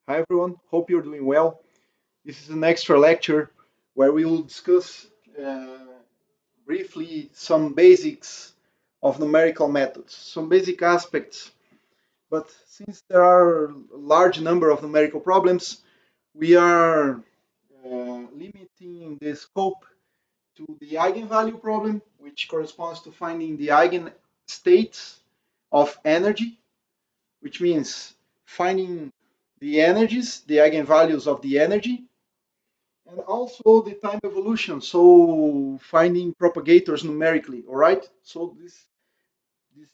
Hi everyone, hope you're doing well. This is an extra lecture where we will discuss uh, briefly some basics of numerical methods, some basic aspects. But since there are a large number of numerical problems, we are limiting the scope to the eigenvalue problem, which corresponds to finding the eigenstates of energy, which means finding the energies, the eigenvalues of the energy, and also the time evolution, so finding propagators numerically, all right? So these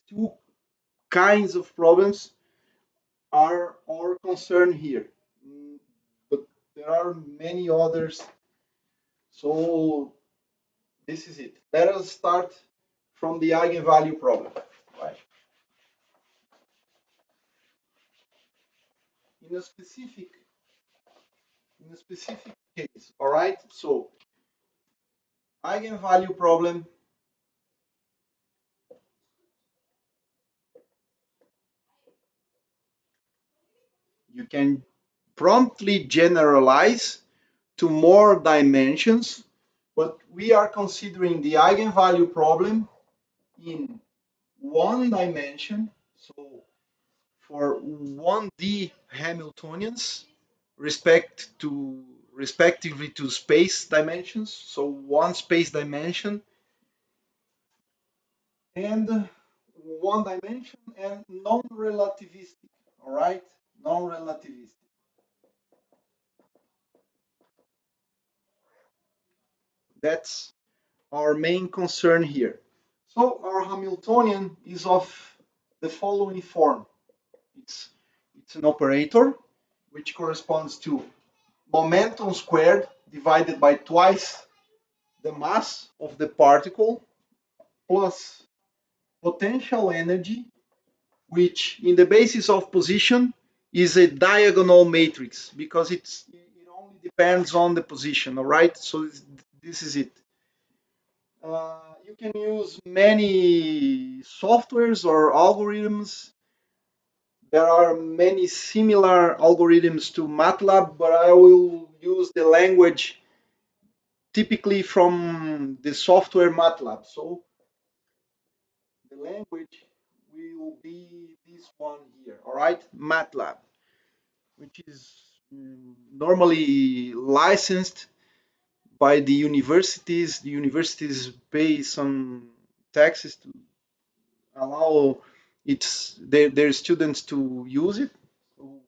two kinds of problems are our concern here. But there are many others, so this is it. Let us start from the eigenvalue problem, right? In a specific case, all right? So eigenvalue problem, you can promptly generalize to more dimensions, but we are considering the eigenvalue problem in one dimension. So for 1D Hamiltonians, respectively to space dimensions, so one space dimension and one dimension and non-relativistic, all right? Non-relativistic. That's our main concern here. So our Hamiltonian is of the following form. It's, it's an operator which corresponds to momentum squared divided by twice the mass of the particle plus potential energy, which in the basis of position is a diagonal matrix because it only depends on the position, all right? So this is it. You can use many softwares or algorithms. There are many similar algorithms to MATLAB, but I will use the language typically from the software MATLAB. So the language will be this one here, all right? MATLAB, which is normally licensed by the universities. The universities pay some taxes to allow their students to use it. So,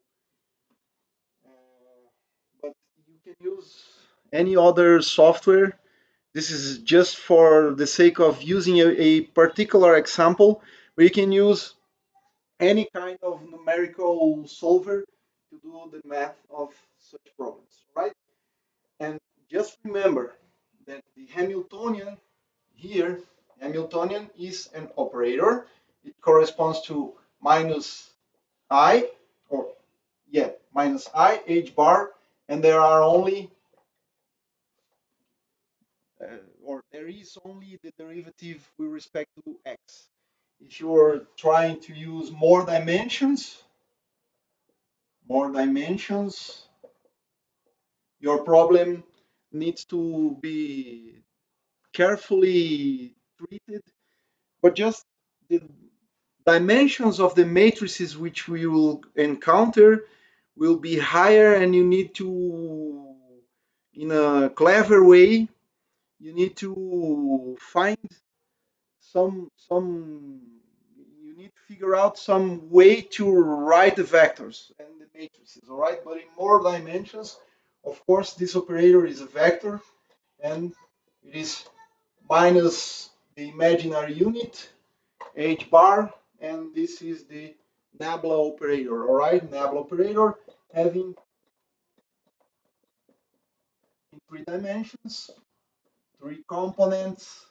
but you can use any other software. This is just for the sake of using a particular example where you can use any kind of numerical solver to do the math of such problems, right? And just remember that the Hamiltonian here, Hamiltonian is an operator. It corresponds to minus I, or yeah, minus I, h bar, and there are only, or there is only the derivative with respect to x. If you're trying to use more dimensions, your problem needs to be carefully treated, but just the dimensions of the matrices which we will encounter will be higher, and you need to, in a clever way, you need to find some you need to figure out some way to write the vectors and the matrices, all right? But in more dimensions, of course, this operator is a vector, and it is minus the imaginary unit h bar, and this is the nabla operator, all right? Nabla operator having in three dimensions, three components,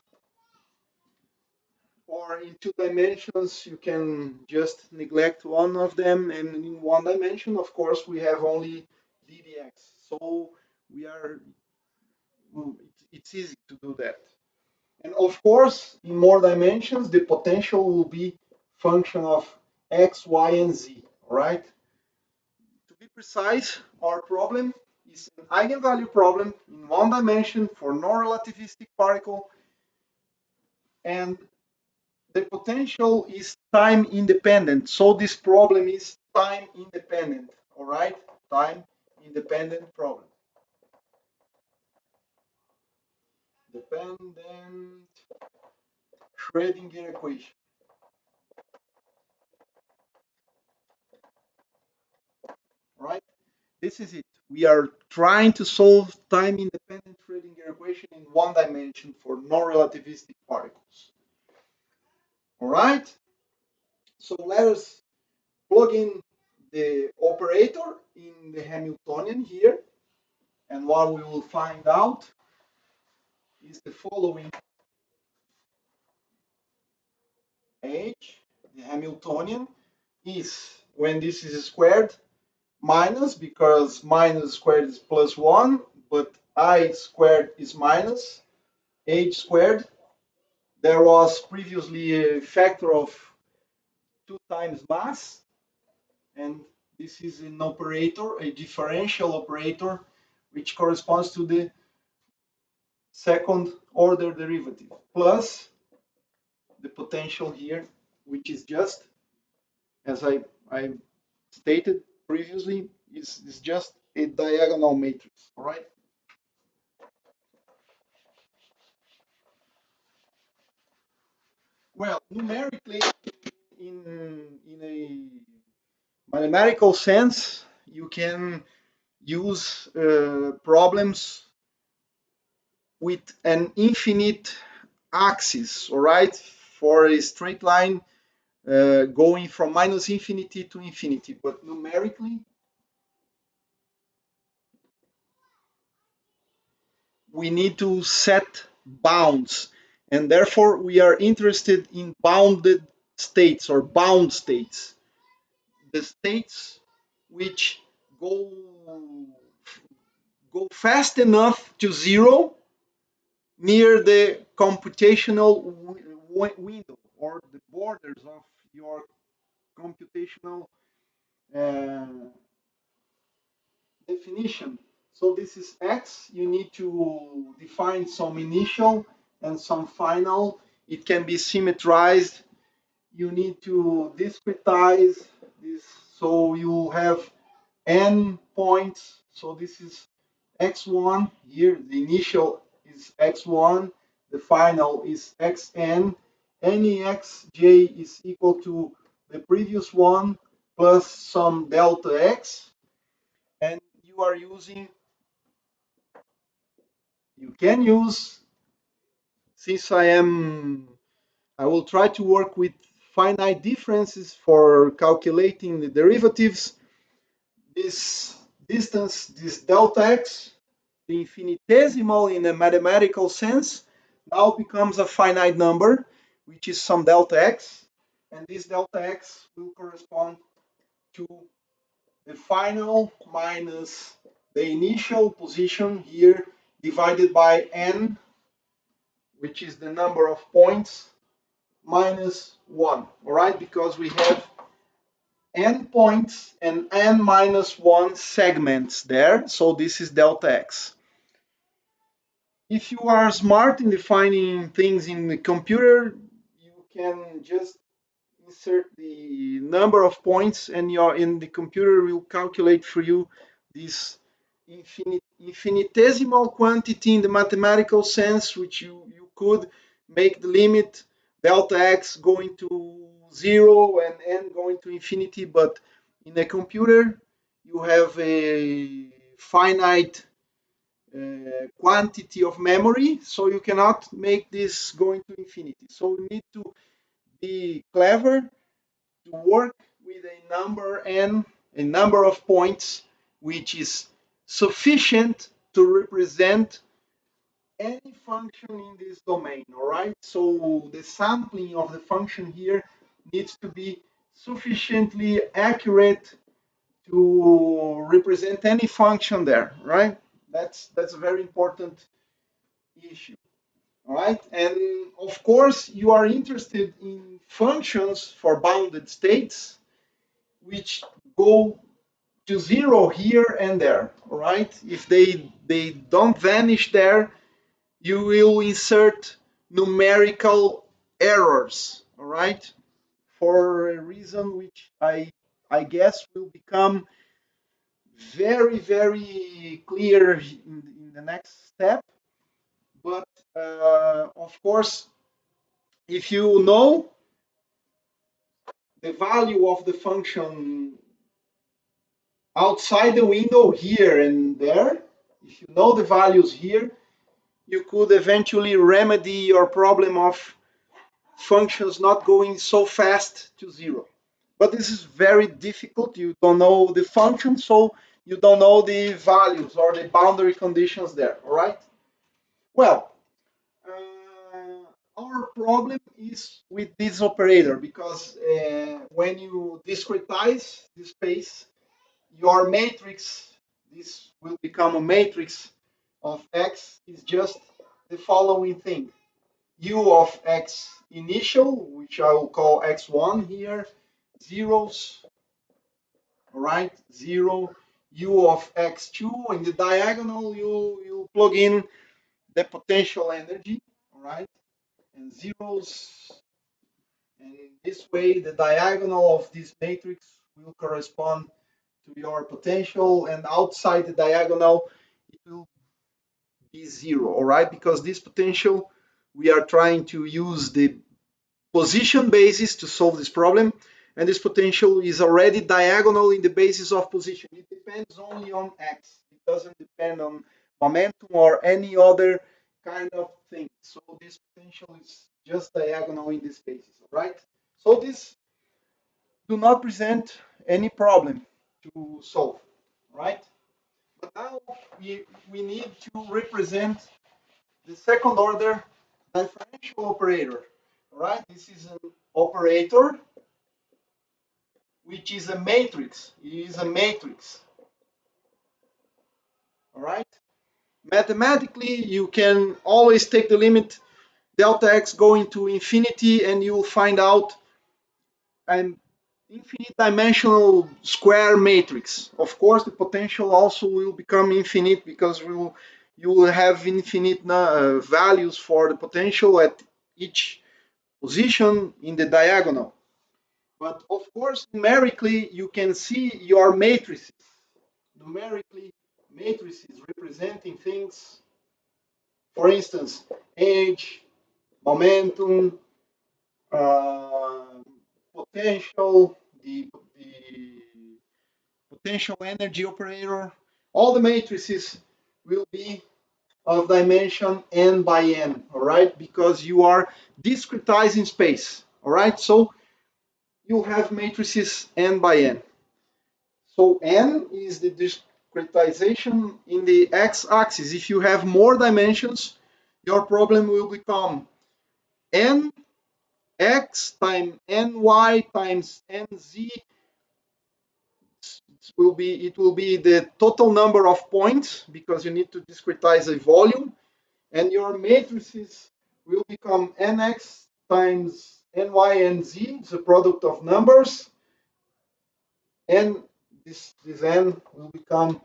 or in two dimensions, you can just neglect one of them, and in one dimension, of course, we have only ddx. So we are, it's easy to do that. And of course, in more dimensions, the potential will be function of x, y, and z, all right? To be precise, our problem is an eigenvalue problem in one dimension for non-relativistic particle, and the potential is time independent. So this problem is time independent. All right, time independent problem. Dependent Schrodinger equation. All right, this is it. We are trying to solve time independent Schrodinger equation in one dimension for non-relativistic particles. All right, so let us plug in the operator in the Hamiltonian here, and what we will find out is the following. H, the Hamiltonian, is when this is squared minus, because minus squared is plus 1, but I squared is minus H squared. There was previously a factor of 2 times mass, and this is an operator, a differential operator, which corresponds to the second order derivative, plus the potential here, which is just, as I stated previously, is just a diagonal matrix. All right. Well, numerically, in a mathematical sense, you can use problems with an infinite axis. All right, for a straight line going from minus infinity to infinity. But numerically, we need to set bounds, and therefore we are interested in bounded states or bound states, the states which go go fast enough to zero near the computational window or the borders of your computational uh, definition. So this is x. You need to define some initial and some final. It can be symmetrized. You need to discretize this, so you have n points. So this is x1 here. The initial is x1. The final is xn. Any xj is equal to the previous one plus some delta x, and you are using, you can use, since I will try to work with finite differences for calculating the derivatives, this distance, this delta x, the infinitesimal in a mathematical sense, now becomes a finite number, which is some delta x, and this delta x will correspond to the final minus the initial position here divided by n, which is the number of points, minus 1. All right, because we have n points and n minus 1 segments there. So this is delta x. If you are smart in defining things in the computer, you can just insert the number of points, and the computer will calculate for you this infinitesimal quantity in the mathematical sense, which you could make the limit delta x going to 0 and n going to infinity, but in a computer you have a finite quantity of memory, so you cannot make this going to infinity. So you need to be clever to work with a number n, a number of points, which is sufficient to represent any function in this domain. All right, so the sampling of the function here needs to be sufficiently accurate to represent any function there, right? That's a very important issue. All right, and of course you are interested in functions for bounded states which go to zero here and there, all right? If they don't vanish there, you will insert numerical errors, all right? For a reason which I guess will become very clear in the next step. But of course, if you know the value of the function outside the window here and there, if you know the values here, you could eventually remedy your problem of functions not going so fast to zero. But this is very difficult. You don't know the function, so you don't know the values or the boundary conditions there, all right? Well, our problem is with this operator because when you discretize the space, your matrix, this will become a matrix of x, is just the following thing. U of x initial, which I will call x1 here, zeros, all right, 0, U of x2, in the diagonal you plug in the potential energy, all right, and zeros, and in this way the diagonal of this matrix will correspond to your potential, and outside the diagonal it will be 0, all right, because this potential, we are trying to use the position basis to solve this problem, and this potential is already diagonal in the basis of position. It depends only on x. It doesn't depend on momentum or any other kind of thing. So this potential is just diagonal in this basis, right? So this do not present any problem to solve, right? But now we need to represent the second order differential operator, right? This is an operator which is a matrix. It is a matrix, all right? Mathematically, you can always take the limit delta x going to infinity, and you will find out an infinite dimensional square matrix. Of course, the potential also will become infinite because you will have infinite values for the potential at each position in the diagonal. But of course, numerically, you can see your matrices. Numerically, matrices representing things, for instance, age, momentum, uh, potential, the potential energy operator. All the matrices will be of dimension n by n, all right? Because you are discretizing space, all right? So you have matrices n by n. So n is the discretization in the x-axis. If you have more dimensions, your problem will become n x times ny times nz. It will be the total number of points because you need to discretize a volume, and your matrices will become nx times ny and z, the product of numbers, and this n will become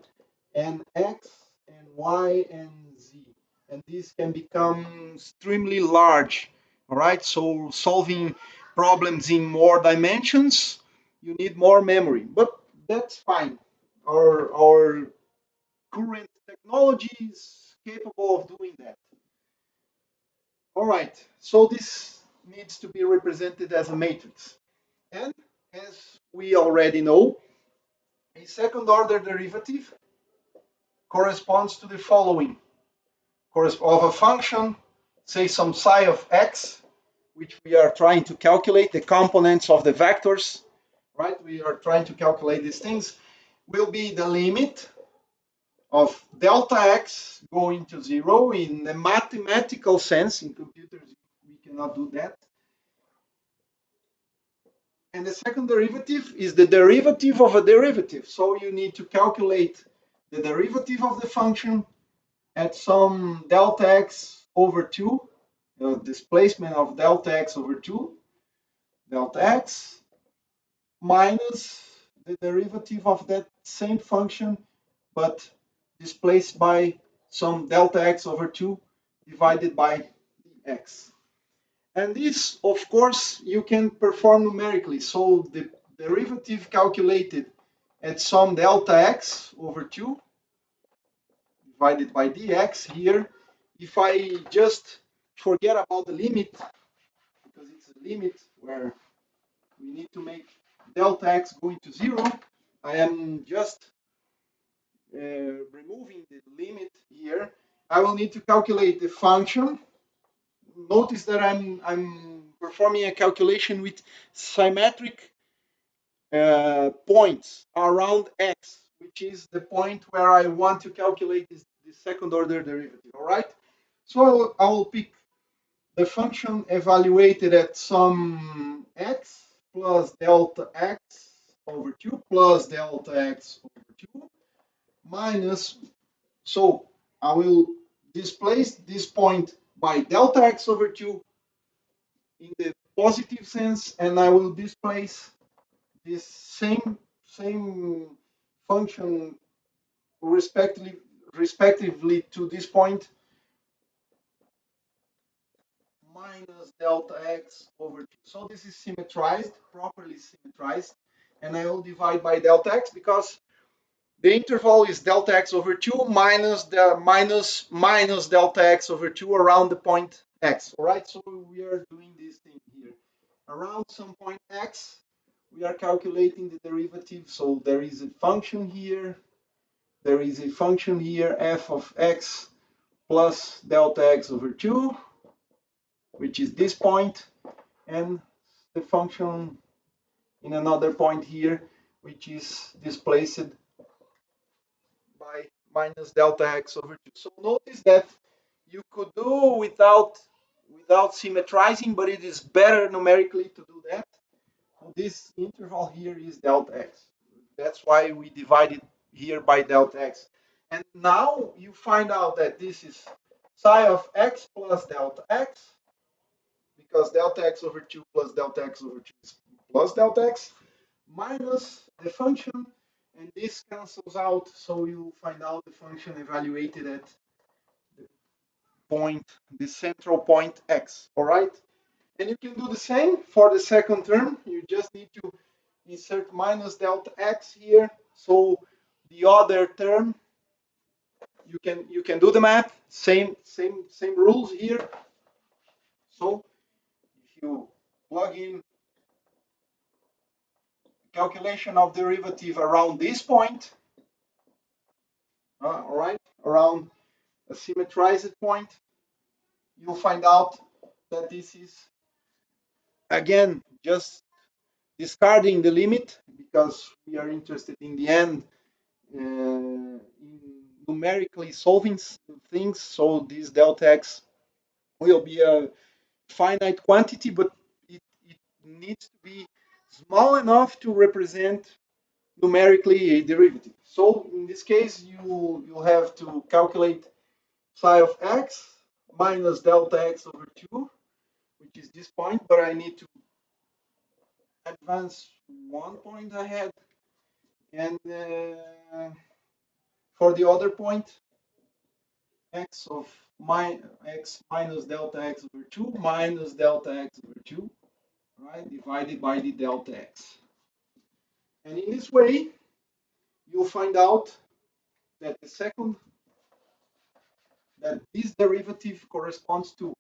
nx and y and z, and this can become extremely large, all right? So solving problems in more dimensions, you need more memory, but that's fine. Our current technology is capable of doing that. All right, so this needs to be represented as a matrix, and as we already know, a second order derivative corresponds to the following: of a function, say some psi of x, which we are trying to calculate, the components of the vectors, right? We are trying to calculate these things, will be the limit of delta x going to 0 in a mathematical sense. In computers, we cannot do that. And the second derivative is the derivative of a derivative. So you need to calculate the derivative of the function at some delta x over 2, displacement of delta x over 2, delta x, minus the derivative of that same function, but displaced by some delta x over 2 divided by dx. And this, of course, you can perform numerically. So the derivative calculated at some delta x over 2 divided by dx here, if I just forget about the limit, because it's a limit where we need to make delta x going to 0, I am just removing the limit here. I will need to calculate the function. Notice that I'm performing a calculation with symmetric points around x, which is the point where I want to calculate the second order derivative. All right. So I will pick the function evaluated at some x plus delta x over 2 plus delta x over 2 minus, so I will displace this point by delta x over 2 in the positive sense, and I will displace this same function respectively to this point minus delta x over 2. So this is symmetrized, properly symmetrized, and I will divide by delta x because the interval is delta x over 2 minus delta x over 2 around the point x. All right, so we are doing this thing here. Around some point x, we are calculating the derivative. So there is a function here. There is a function here, f of x plus delta x over 2, which is this point, and the function in another point here, which is displaced by minus delta x over 2. So notice that you could do without symmetrizing, but it is better numerically to do that. So this interval here is delta x. That's why we divide it here by delta x. And now you find out that this is psi of x plus delta x, because delta x over 2 plus delta x over 2 is plus delta x, minus the function, and this cancels out, so you find out the function evaluated at the point, the central point x. All right, and you can do the same for the second term. You just need to insert minus delta x here, so the other term, you can do the math, same rules here. So if you plug in calculation of derivative around this point, all right, around a symmetrized point, you'll find out that this is, again, just discarding the limit because we are interested in the end in numerically solving things. So this delta x will be a finite quantity, but it needs to be small enough to represent numerically a derivative. So in this case, you'll have to calculate psi of x minus delta x over 2, which is this point, but I need to advance one point ahead. And for the other point, x of x minus delta x over 2 minus delta x over 2, right, divided by the delta x. And in this way, you'll find out that that this derivative corresponds to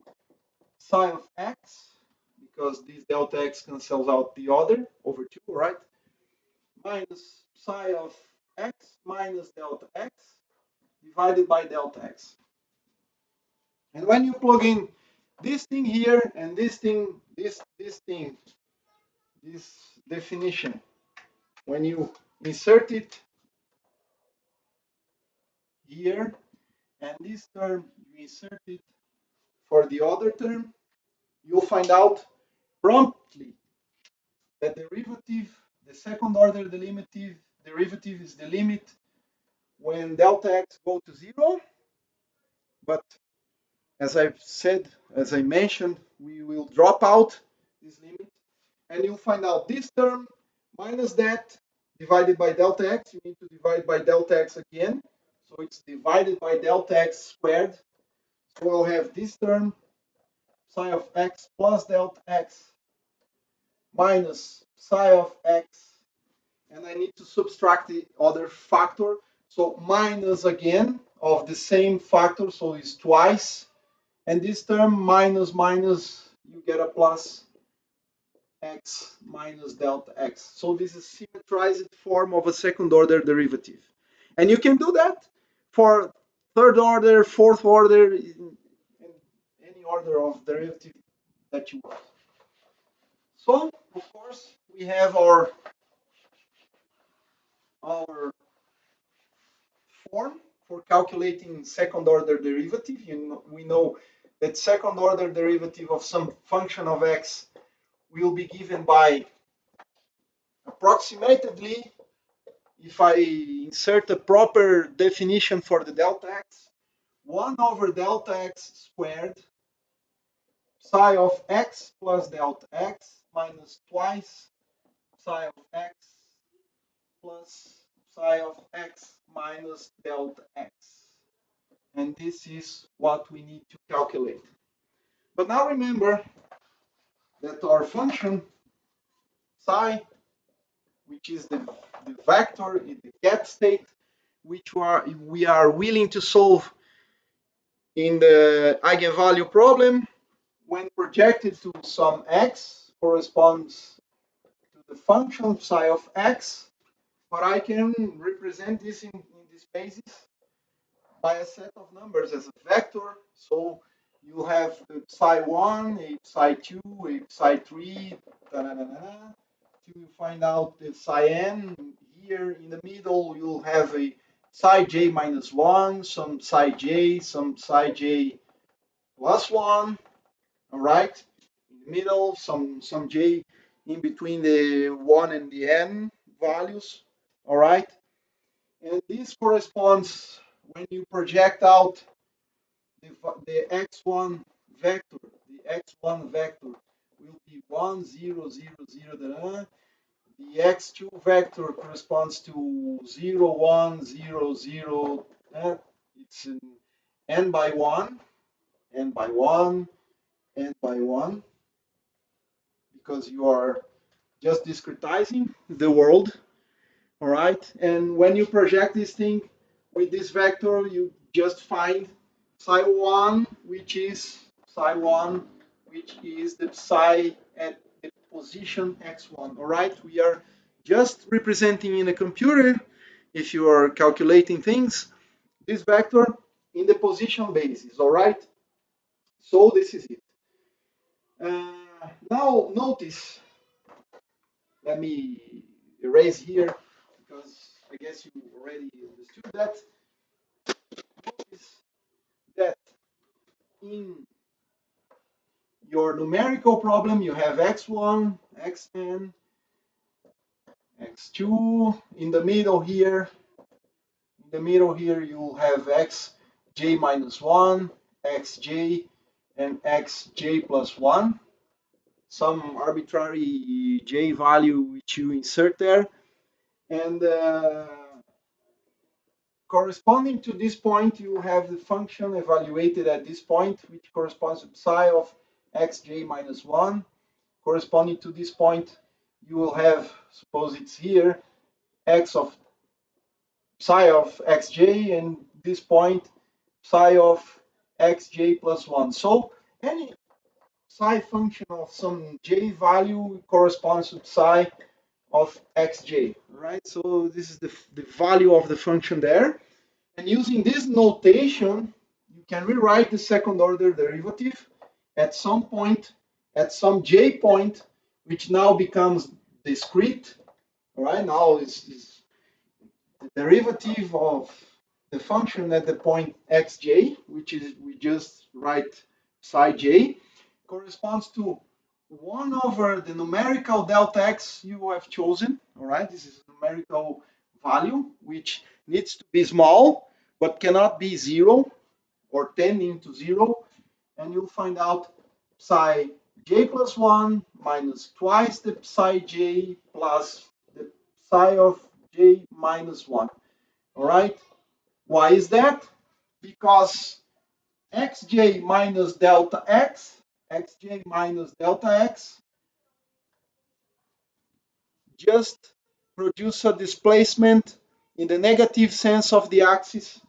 psi of x, because this delta x cancels out the other over 2, right? Minus psi of x minus delta x divided by delta x. And when you plug in this thing here and this thing, this definition, when you insert it here and this term, you insert it for the other term, you'll find out promptly that derivative, the second order derivative is the limit when delta x go to 0. But as I've said, as I mentioned, we will drop out this limit, and you'll find out this term minus that divided by delta x, you need to divide by delta x again. So it's divided by delta x squared. So we'll have this term, psi of x plus delta x minus psi of x, and I need to subtract the other factor. So minus again of the same factor, so it's twice. And this term minus minus, you get a plus x minus delta x. So this is symmetrized form of a second order derivative. And you can do that for third order, fourth order, in any order of derivative that you want. So, of course, we have our form for calculating second order derivative. We know that second order derivative of some function of x will be given by approximately, if I insert a proper definition for the delta x, 1 over delta x squared psi of x plus delta x minus twice psi of x plus psi of x minus delta x. And this is what we need to calculate. But now remember that our function psi, which is the vector in the get state, which we are willing to solve in the eigenvalue problem, when projected to some x, corresponds to the function psi of x, but I can represent this in this basis by a set of numbers as a vector. So you have a psi1, a psi2, a psi3, to find out the psi n. Here in the middle, you'll have a psi j minus 1, some psi j, some psi j plus 1. All right. In the middle, some j in between the 1 and the n values. All right. And this corresponds when you project out the x1 vector. The x1 vector will be 1, 0, 0, 0, the x2 vector corresponds to 0, 1, 0, 0. It's an n by 1, n by 1, n by 1, because you are just discretizing the world. All right. And when you project this thing with this vector, you just find psi1, which is psi1, which is the psi at the position x1. All right. We are just representing in a computer, if you are calculating things, this vector in the position basis. All right. So this is it. Now notice, let me erase here because I guess you already understood that. Notice that in your numerical problem you have x1, xn, x2. In the middle here, you'll have xj minus 1, xj, and xj plus 1. Some arbitrary j value which you insert there. And corresponding to this point, you have the function evaluated at this point, which corresponds to psi of xj minus 1. Corresponding to this point, you will have, suppose it's here, x of psi of xj, and this point, psi of xj plus 1. So any psi function of some j value corresponds to psi of xj, right? So this is the value of the function there. And using this notation, you can rewrite the second order derivative at some point, at some j point, which now becomes discrete. All right, now it's the derivative of the function at the point xj, which is, we just write psi j, corresponds to 1 over the numerical delta x you have chosen. All right, this is a numerical value which needs to be small but cannot be 0 or tending to 0, and you'll find out psi j plus 1 minus twice the psi j plus the psi of xj minus 1. All right? Why is that? Because xj minus delta x just produce a displacement in the negative sense of the axis,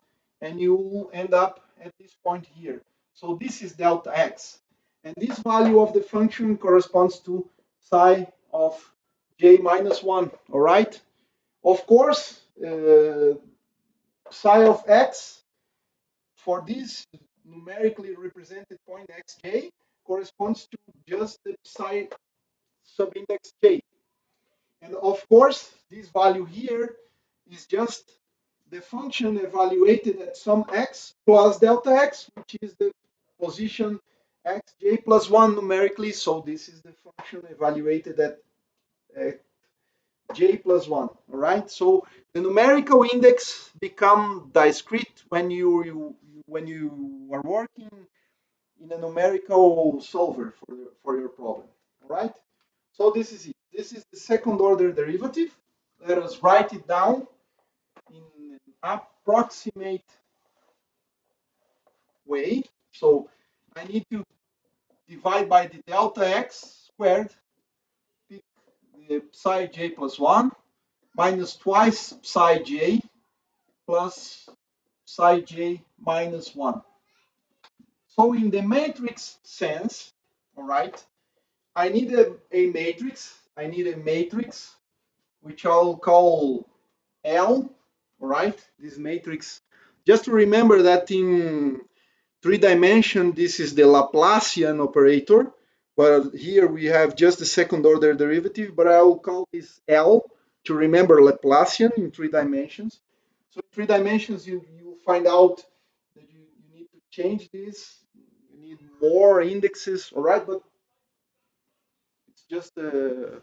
and you end up at this point here. So this is delta x. And this value of the function corresponds to psi of j minus 1, all right? Of course, psi of x for this numerically represented point xj corresponds to just the psi subindex j. And of course, this value here is just the function evaluated at some x plus delta x, which is the position xj plus 1 numerically. So this is the function evaluated at j plus 1. All right. So the numerical index become discrete when when you are working in a numerical solver for your problem. All right. So this is it. This is the second order derivative. Let us write it down in an approximate way. So I need to divide by the delta x squared, pick the psi j plus 1, minus twice psi j plus psi j minus 1. So in the matrix sense, all right, I need a matrix. I need a matrix which I'll call L, all right? This matrix. Just to remember that in 3 dimension, this is the Laplacian operator, but here we have just the second order derivative, but I will call this L to remember Laplacian in 3 dimensions. So in 3 dimensions, you find out that you need to change this. You need more indexes, all right? But it's just a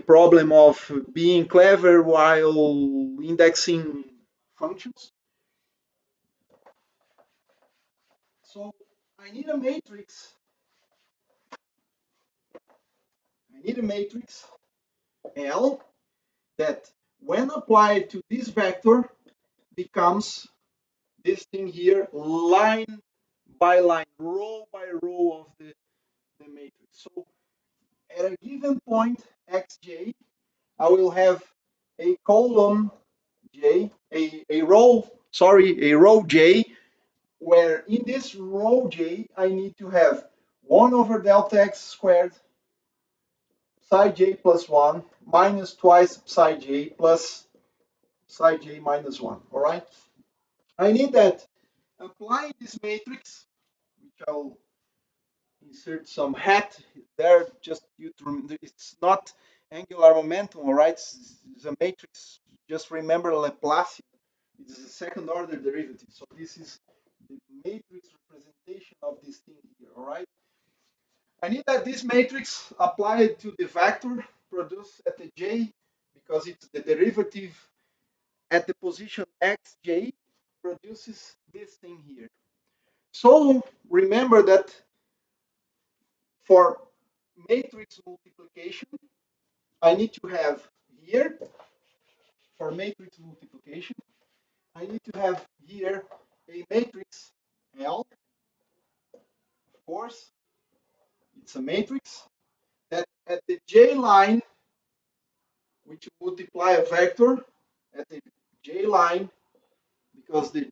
problem of being clever while indexing functions. So I need a matrix. I need a matrix L that, when applied to this vector, becomes this thing here, line by line, row by row of the matrix. So at a given point xj, I will have a column j, a row, sorry, a row j, where in this row j, I need to have 1 over delta x squared psi j plus 1 minus twice psi j plus psi j minus 1. All right. I need that. Apply this matrix, which I'll insert some hat there. Just it's not angular momentum. All right. It's a matrix. Just remember Laplacian. It is a second order derivative. So this is the matrix representation of this thing here. All right. I need that this matrix applied to the vector produced at the j, because it's the derivative at the position xj produces this thing here. So remember that for matrix multiplication, I need to have here, for matrix multiplication, I need to have here a matrix L. Of course, it's a matrix that at the j line, which multiply a vector at the j line, because the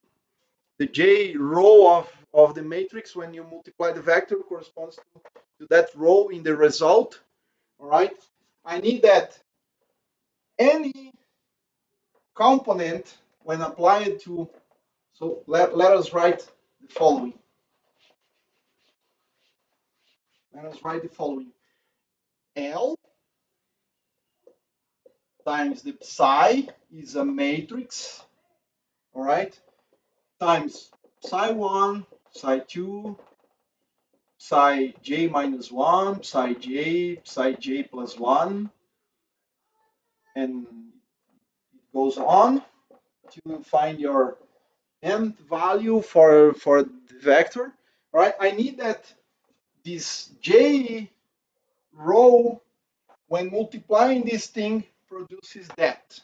j row of the matrix, when you multiply the vector, corresponds to that row in the result. All right. I need that any component, when applied to, so let us write the following. Let us write the following. L times the psi is a matrix, all right, times psi 1, psi 2, psi j minus 1, psi j plus 1, and it goes on to find your nth value for the vector. All right, I need that this j row, when multiplying this thing, produces that.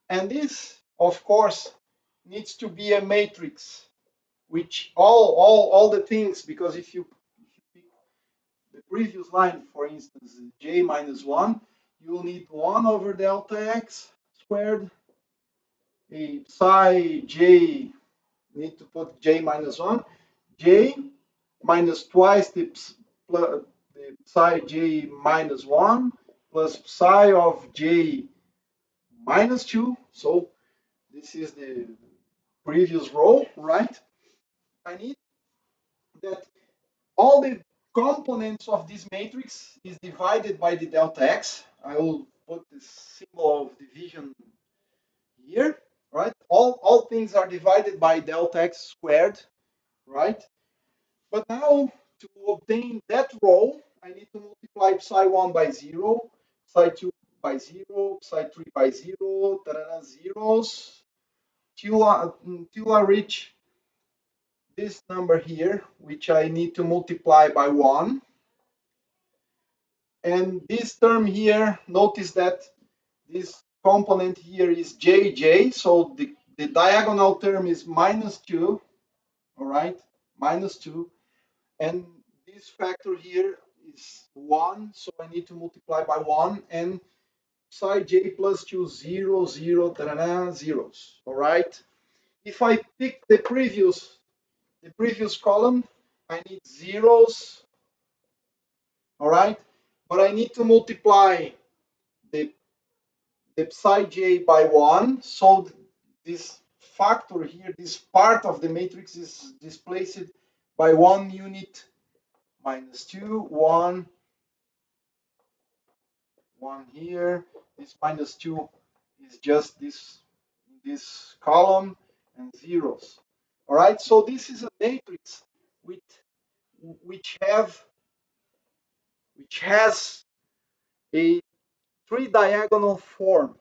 And this, of course, needs to be a matrix, which all the things, because if you pick the previous line, for instance, j minus 1, you'll need 1 over delta x squared, a psi j, need to put j minus 1, j minus twice the psi j minus 1 plus psi of j minus 2. So this is the previous row, right? I need that all the components of this matrix is divided by the delta x. I will put this symbol of division here, right? All things are divided by delta x squared, right? But now to obtain that row, I need to multiply psi1 by 0, psi2 by 0, psi3 by 0, zeros, till I reach this number here, which I need to multiply by 1. And this term here, notice that this component here is jj, so the diagonal term is minus 2, all right, minus 2. And this factor here is 1, so I need to multiply by 1, and psi j plus 2, 0, 0, zeros, all right? If I pick the previous column, I need zeros, all right? But I need to multiply the psi j by 1, so this factor here, this part of the matrix is displaced by 1 unit, minus 2, 1, 1 here. This minus 2 is just this column, and zeros. All right, so this is a matrix which has a three diagonal form.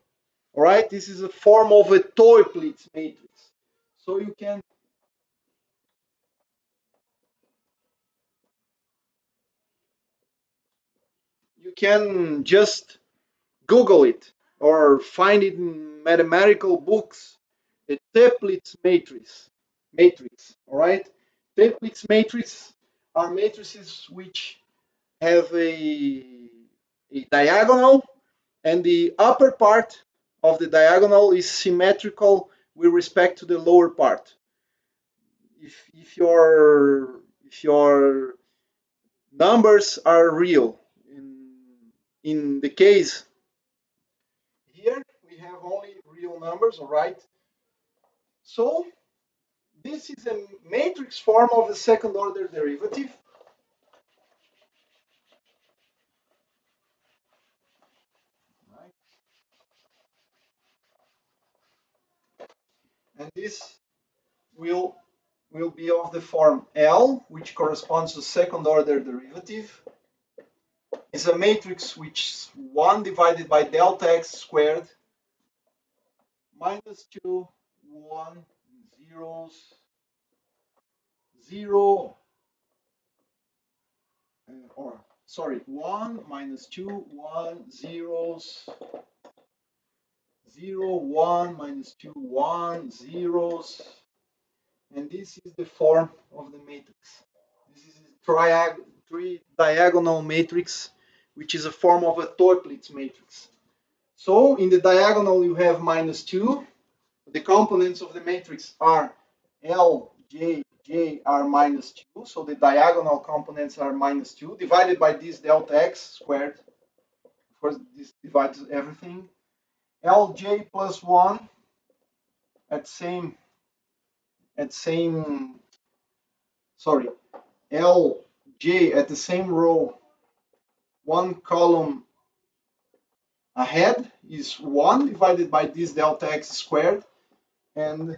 All right, this is a form of a Toeplitz matrix. So you can just Google it or find it in mathematical books. A Toeplitz matrix. All right, Toeplitz matrices are matrices which have a diagonal, and the upper part of the diagonal is symmetrical with respect to the lower part. If your numbers are real, in the case here we have only real numbers, all right? So this is a matrix form of the second order derivative. Right? And this will be of the form L, which corresponds to second order derivative. Is a matrix which is 1 divided by delta x squared minus 2, 1, zeros, 0, or sorry, 1 minus 2, 1, zeros, 0, 1 minus 2, 1, zeros. And this is the form of the matrix. This is a three-diagonal matrix, which is a form of a Toeplitz matrix. So in the diagonal you have minus 2. The components of the matrix are L, J, J are minus 2. So the diagonal components are minus 2 divided by this delta x squared. Of course, this divides everything. Lj plus 1 at same sorry, Lj at the same row, one column ahead is 1 divided by this delta x squared, and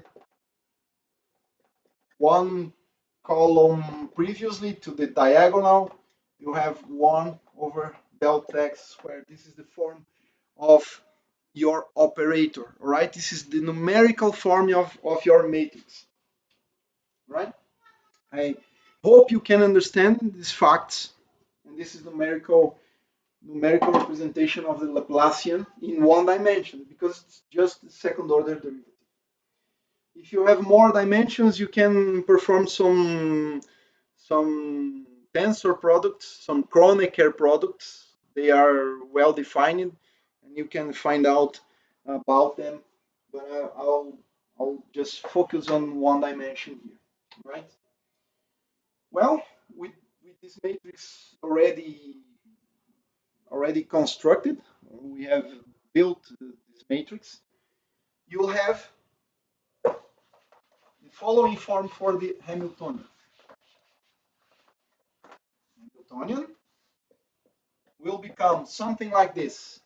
one column previously to the diagonal, you have 1 over delta x squared. This is the form of your operator, all right? This is the numerical form of your matrix, right? I hope you can understand these facts, and this is numerical numerical representation of the Laplacian in one dimension because it's just the second order derivative. If you have more dimensions, you can perform some tensor products, some Kronecker products. They are well defined, and you can find out about them. But I'll just focus on one dimension here, right? Well, with this matrix already constructed, we have built this matrix. You will have the following form for the Hamiltonian. Hamiltonian will become something like this: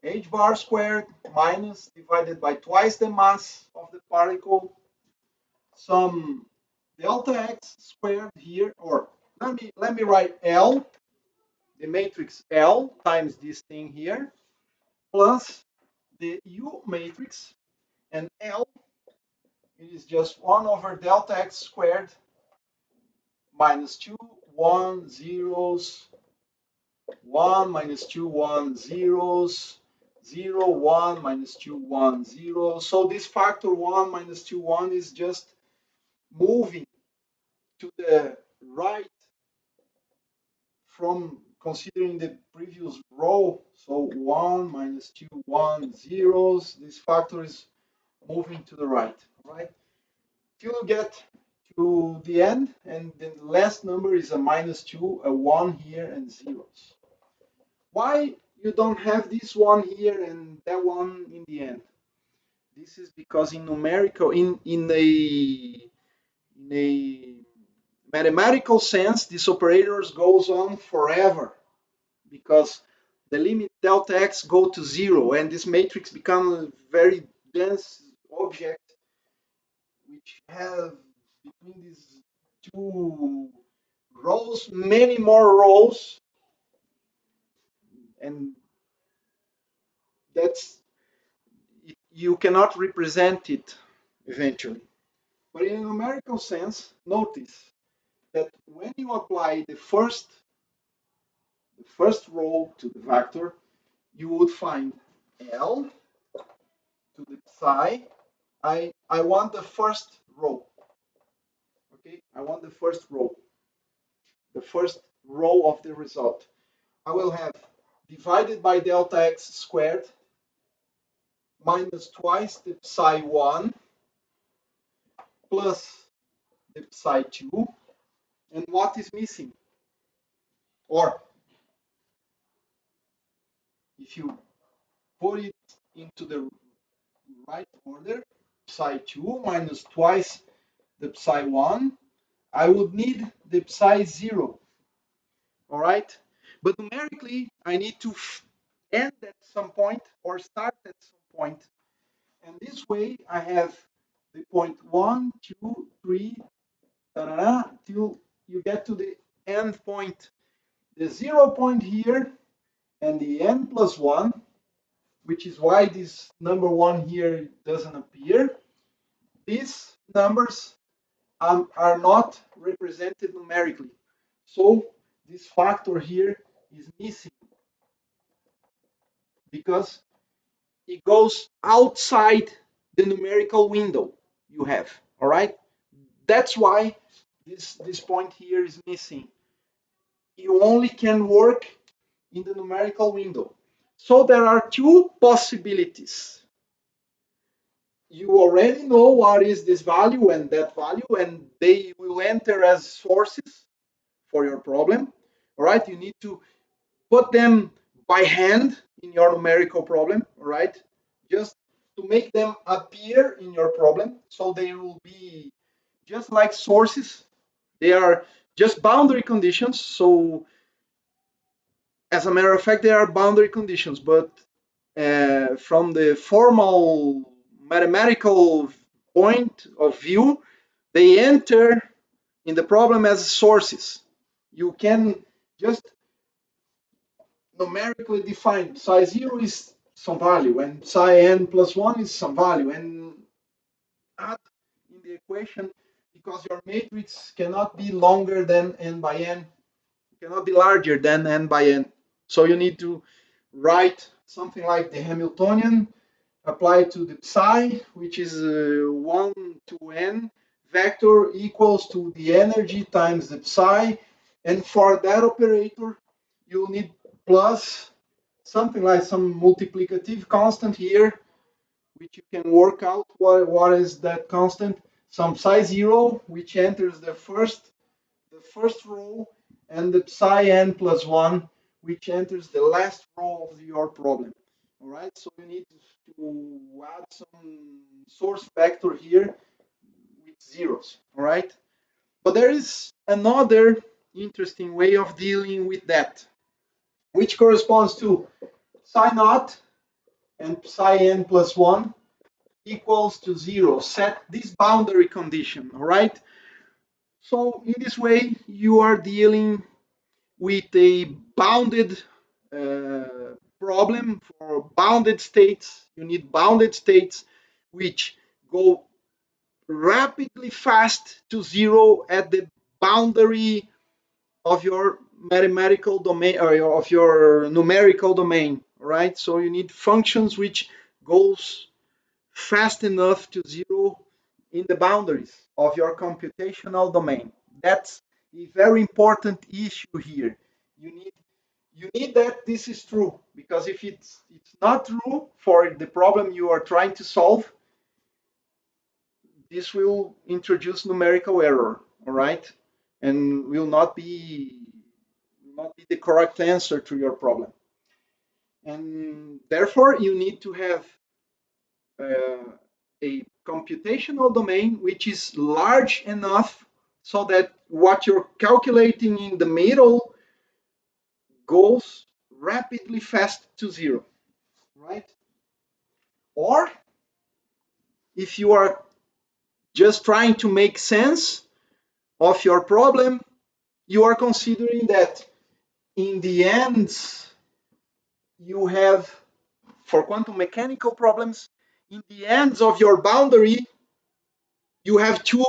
h bar squared minus divided by twice the mass of the particle, some delta x squared here, or let me write L, the matrix L times this thing here, plus the U matrix, and L, it is just 1 over delta x squared minus 2 1 zeros, 1 minus 2 1 zeros, 0 1 minus 2 1 0. So this factor 1 minus 2 1 is just moving to the right from considering the previous row. So 1 minus 2 1 zeros. This factor is moving to the right, right? Till you get to the end, and the last number is a minus 2, a 1 here, and zeros. Why you don't have this one here and that one in the end? This is because in numerical, in a mathematical sense, this operators goes on forever because the limit delta x go to 0, and this matrix becomes a very dense object which have between these two rows many more rows, and that's you cannot represent it eventually. But in a numerical sense, notice that when you apply the first row to the vector, you would find L to the psi. I want the first row. Okay, I want the first row of the result. I will have divided by delta x squared minus twice the psi 1 plus the psi 2. And what is missing? Or if you put it into the right order, psi 2 minus twice the psi 1, I would need the psi 0. All right? But numerically, I need to end at some point or start at some point. And this way, I have the point 1, 2, 3, till you get to the end point. The 0 point here and the n plus 1, which is why this number 1 here doesn't appear. These numbers are not represented numerically. So this factor here is missing because it goes outside the numerical window you have. All right? That's why this point here is missing. You only can work in the numerical window. So there are two possibilities. You already know what is this value and that value, and they will enter as sources for your problem. All right, you need to put them by hand in your numerical problem. All right, just to make them appear in your problem, so they will be just like sources. They are just boundary conditions. So as a matter of fact, they are boundary conditions, but from the formal mathematical point of view, they enter in the problem as sources. You can just numerically define psi 0 is some value, and psi n plus 1 is some value, and add in the equation because your matrix cannot be longer than n by n, cannot be larger than n by n. So you need to write something like the Hamiltonian applied to the psi, which is 1 to n vector equals to the energy times the psi. And for that operator, you need plus something like some multiplicative constant here, which you can work out. What is that constant? Some psi 0, which enters the first row, and the psi n plus 1, which enters the last row of your problem. All right, so you need to add some source vector here with zeros. All right, but there is another interesting way of dealing with that, which corresponds to psi naught and psi n plus 1 equals to 0. Set this boundary condition. All right, so in this way you are dealing with a bounded problem for bounded states. You need bounded states which go rapidly fast to 0 at the boundary of your mathematical domain or of your numerical domain, right? So you need functions which goes fast enough to 0 in the boundaries of your computational domain. That's a very important issue here. You need you need that this is true, because if it's not true for the problem you are trying to solve, this will introduce numerical error, all right, and will not be the correct answer to your problem. And therefore you need to have a computational domain which is large enough so that what you're calculating in the middle goes rapidly fast to 0, right? Or if you are just trying to make sense of your problem, you are considering that in the end you have, for quantum mechanical problems, in the ends of your boundary you have two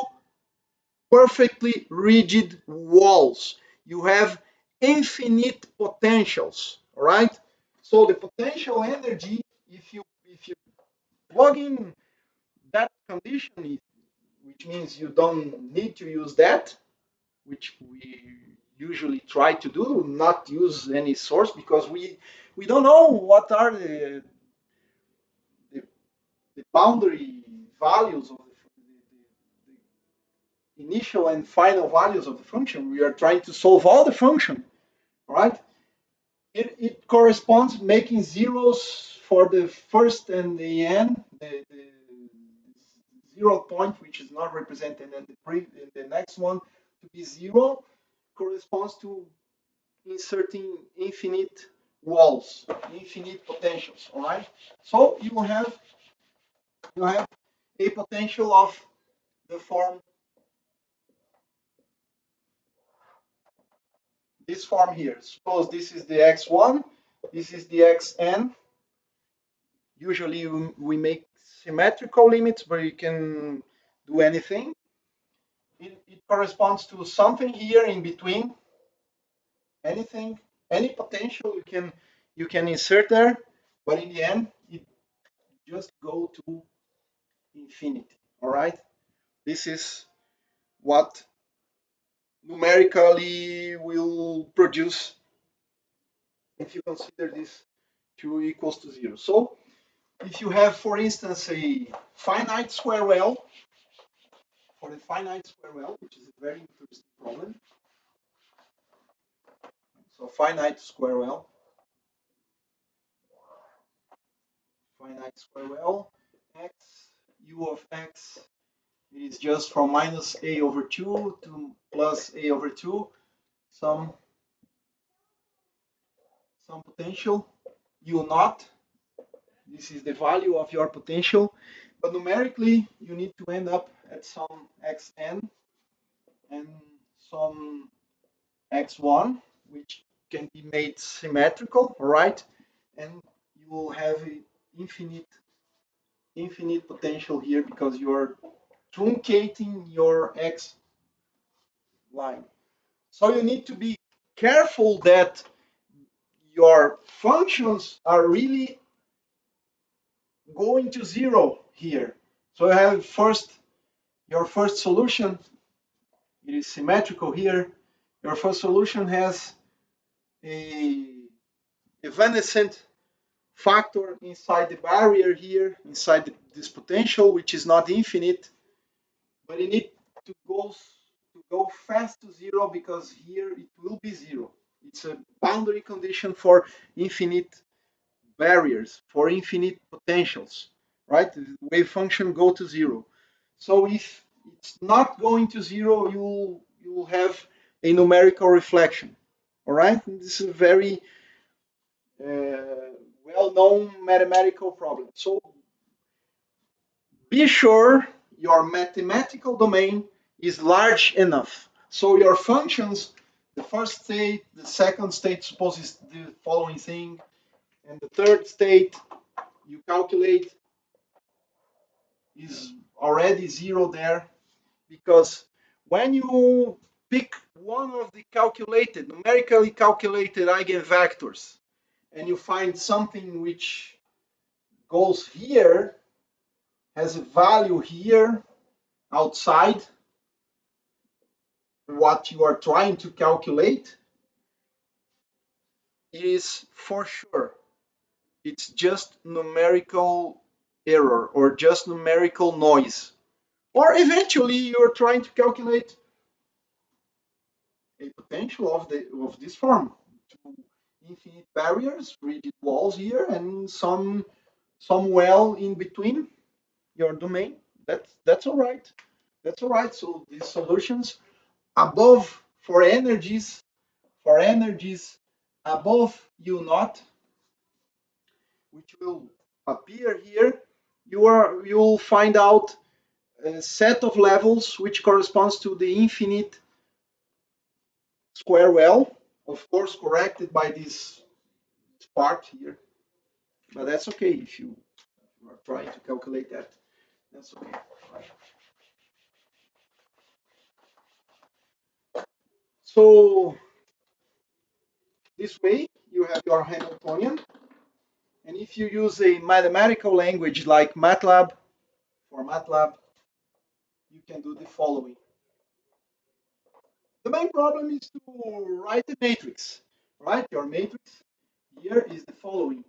perfectly rigid walls. You have infinite potentials, all right? So the potential energy, if you plug in that condition, which means you don't need to use that, which we usually try to do, not use any source, because we don't know what are the boundary values of the initial and final values of the function. We are trying to solve all the function, right? It corresponds making zeros for the first and the n, the 0 point, which is not represented in the next one, to be 0, corresponds to inserting infinite walls, infinite potentials. All right. So you have a potential of the form, this form here. Suppose this is the x1, this is the xn. Usually we make symmetrical limits, but you can do anything. It corresponds to something here in between, anything, any potential you can insert there, but in the end it just go to infinity. All right, this is what numerically will produce if you consider this 2 equals to 0. So if you have, for instance, a finite square well, for the finite square well, which is a very interesting problem. So finite square well, x, u of x is just from minus a over 2 to plus a over 2, some potential, u naught. This is the value of your potential, but numerically you need to end up at some xn and some x1, which can be made symmetrical, right? And you will have infinite potential here because you are truncating your x line. So you need to be careful that your functions are really going to zero here. So I have your first solution, it is symmetrical here. Your first solution has a evanescent factor inside the barrier here, inside this potential, which is not infinite, but you need to go fast to zero because here it will be zero. It's a boundary condition for infinite barriers, for infinite potentials, right? The wave function go to zero. So if it's not going to zero, you'll have a numerical reflection. All right, and this is a very well-known mathematical problem. So be sure your mathematical domain is large enough. So your functions, the first state, the second state supposes the following thing, and the third state you calculate is already zero there, because when you pick one of the calculated, numerically calculated eigenvectors, and you find something which goes here, has a value here outside what you are trying to calculate, it is for sure it's just numerical error or just numerical noise. Or eventually you're trying to calculate a potential of this form, two infinite barriers, rigid walls here, and some well in between your domain. That's all right. That's all right. So these solutions above for energies above u naught, which will appear here, you'll find out a set of levels which corresponds to the infinite square well, of course corrected by this part here, but that's okay if you are trying to calculate that. That's okay. So this way you have your Hamiltonian, and if you use a mathematical language like MATLAB, for MATLAB, you can do the following. The main problem is to write a matrix, right? Your matrix here is the following: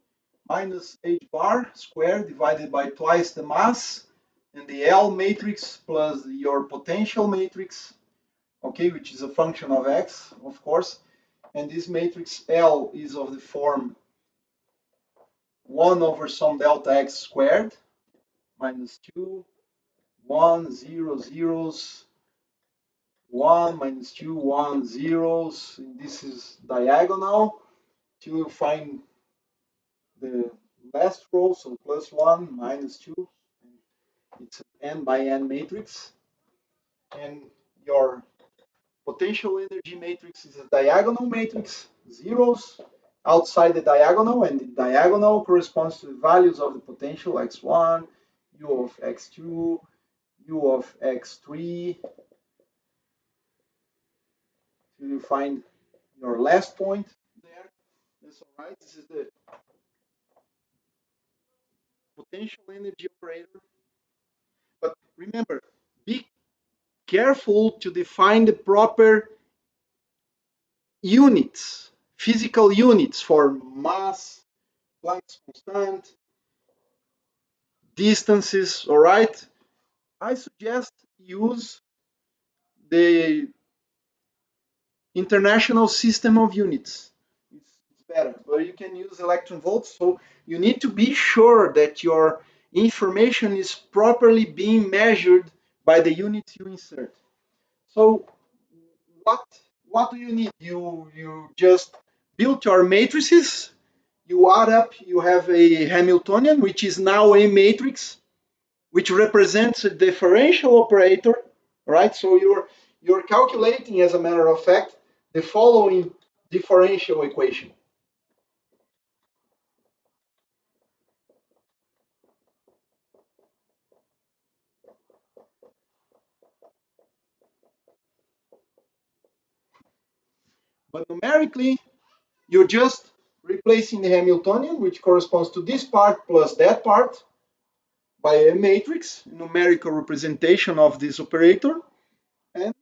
minus h bar squared divided by twice the mass, and the L matrix plus your potential matrix, okay, which is a function of x, of course. And this matrix L is of the form 1 over some delta x squared minus 2, 1, 0, zeros, 1 minus 2, 1, zeros. And this is diagonal till you find the last row, so plus 1, minus 2. It's an n by n matrix. And your potential energy matrix is a diagonal matrix, zeros outside the diagonal, and the diagonal corresponds to the values of the potential x1, u of x2, u of x3, till you find your last point there. That's all right. This is the potential energy operator. But remember, be careful to define the proper units, physical units for mass, Planck's constant, distances, all right? I suggest use the international system of units. It's better, but you can use electron volts. So you need to be sure that your information is properly being measured by the units you insert. So what what do you need? You just build your matrices. You add up. You have a Hamiltonian, which is now a matrix, which represents a differential operator, right? So you're calculating, as a matter of fact, the following differential equation. But numerically, you just replacing the Hamiltonian, which corresponds to this part plus that part, by a matrix, numerical representation of this operator. And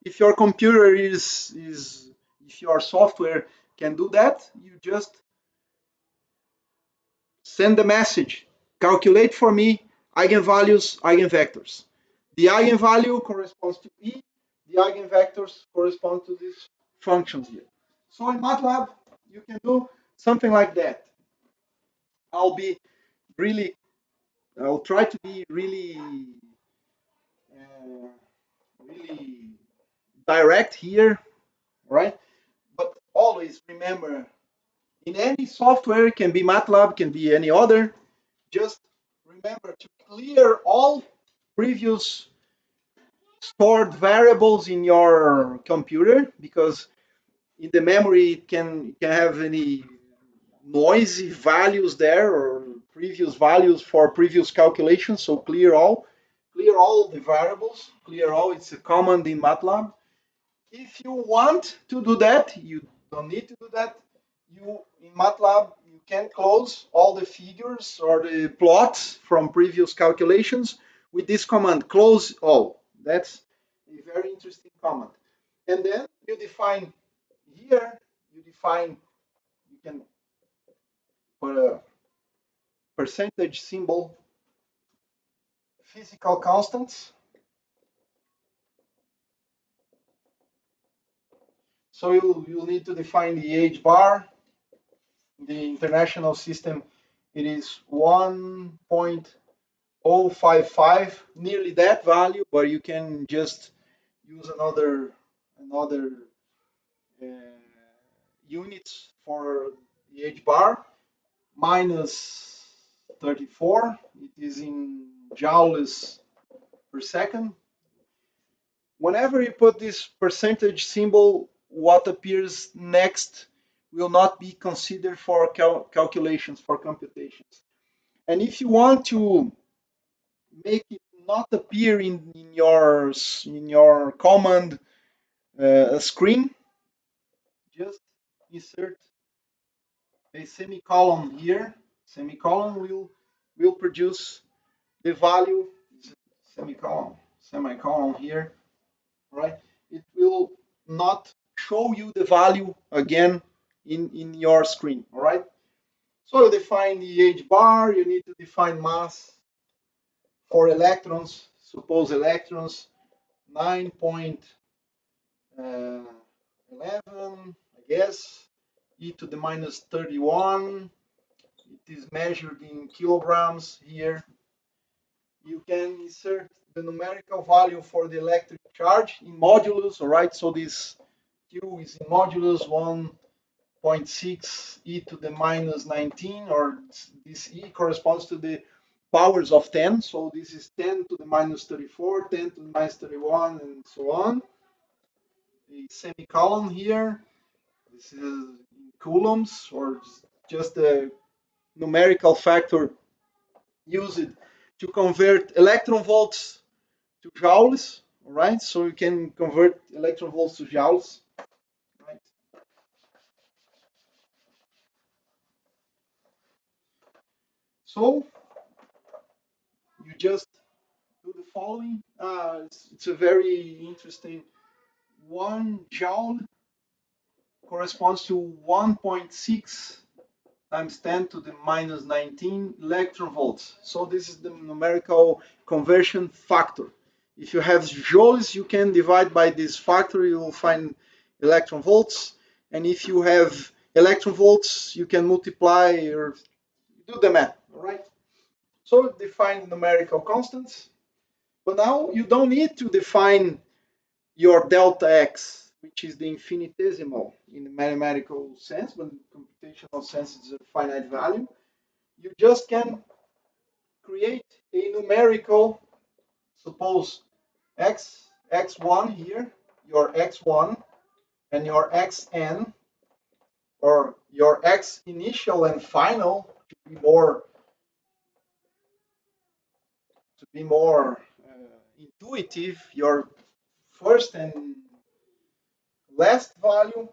if your computer if your software can do that, you just send the message, calculate for me eigenvalues, eigenvectors. The eigenvalue corresponds to E, the eigenvectors correspond to these functions here. So in MATLAB, you can do something like that. I'll be really, I'll try to be uh, really direct here, right? But always remember, in any software, it can be MATLAB, can be any other, just remember to clear all previous stored variables in your computer, because in the memory it can have any noisy values there or previous values for previous calculations. So clear all the variables, clear all. It's a command in MATLAB. If you want to do that, you don't need to do that. You in MATLAB you can close all the figures or the plots from previous calculations with this command, close all. That's a very interesting command. And then you define here, you can put a percentage symbol, physical constants. So you'll need to define the H bar. The international system, it is 1.055, nearly that value, but you can just use another uh, units for the H bar. Minus 34, it is in joules per second. Whenever you put this percentage symbol, what appears next will not be considered for calculations, for computations. And if you want to make it not appear in your command screen, just insert a semicolon here. Semicolon will produce the value. Semicolon here, right? It will not show you the value again in your screen, all right? So you define the H bar, you need to define mass for electrons. Suppose electrons 9.11, I guess, e to the minus 31. It is measured in kilograms here. You can insert the numerical value for the electric charge in modulus, all right? So this Q is in modulus 1.6 e to the minus 19, or this e corresponds to the powers of 10. So this is 10 to the minus 34, 10 to the minus 31, and so on. A semicolon here. This is in coulombs, or just a numerical factor used to convert electron volts to joules, all right? So you can convert electron volts to joules, right? So you just do the following. It's a very interesting. 1 joule corresponds to 1.6 times 10 to the minus 19 electron volts. So this is the numerical conversion factor. If you have joules, you can divide by this factor, you will find electron volts. And if you have electron volts, you can multiply or do the math, all right? So define numerical constants. But now you don't need to define your delta x, which is the infinitesimal in the mathematical sense, but in computational sense it's a finite value. You just can create a numerical, suppose x1 here, your x1 and your xn, or your x initial and final, to be more intuitive, your first and last value.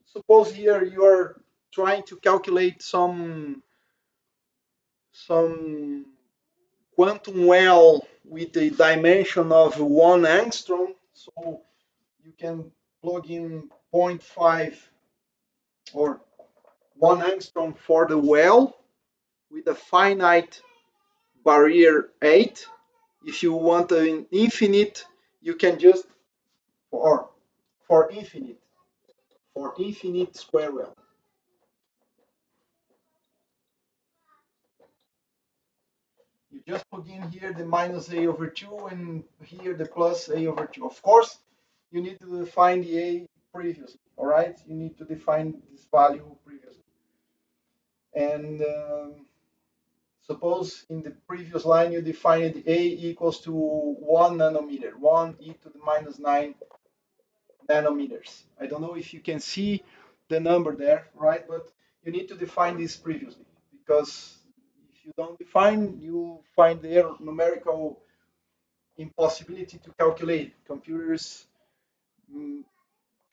Suppose here you are trying to calculate some quantum well with a dimension of 1 angstrom. So you can plug in zero point 0.5 or 1 angstrom for the well with a finite barrier 8. If you want an infinite, you can just or for infinite square well. You just plug in here the minus a over 2 and here the plus a over 2. Of course, you need to define the a previously, all right? You need to define this value previously. And suppose in the previous line you defined a equals to 1 nanometer, 1 e to the minus 9 nanometers. I don't know if you can see the number there, right? But you need to define this previously, because if you don't define, you find the numerical impossibility to calculate. Computers